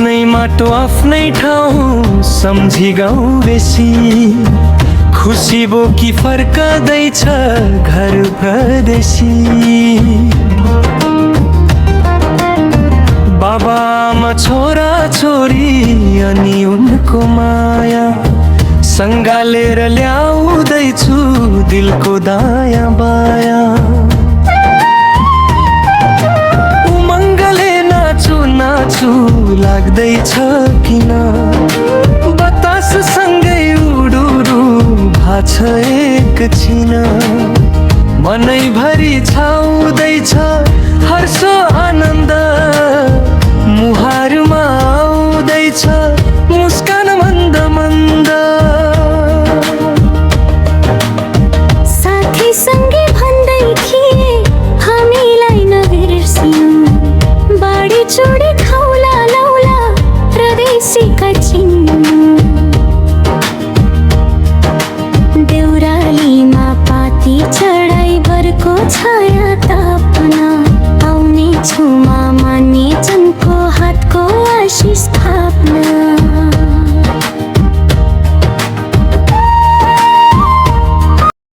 आफ्नै माटो आफ्नै ठाउँ सम्झी गाउँ बेसी खुसी बोकी फर्कदैछ घर परदेशी। बाबा आमा छोरा छोरी अनि उनको माया सँगालेर ल्याउँदैछु दिलको दायाँ बायाँ। उमङ्गले नाचु नाचु लाग्दैछ किन बतास सँगै उडुरु भाछ एकछिन। मनैभरि छाउँदैछ हर्ष आनन्द मुहारमा आउँदैछ मुस्कान मन्द मन्द। साथीसँगै भन्दै थिए हामीलाई नबिर्सिनु बाढी चुडी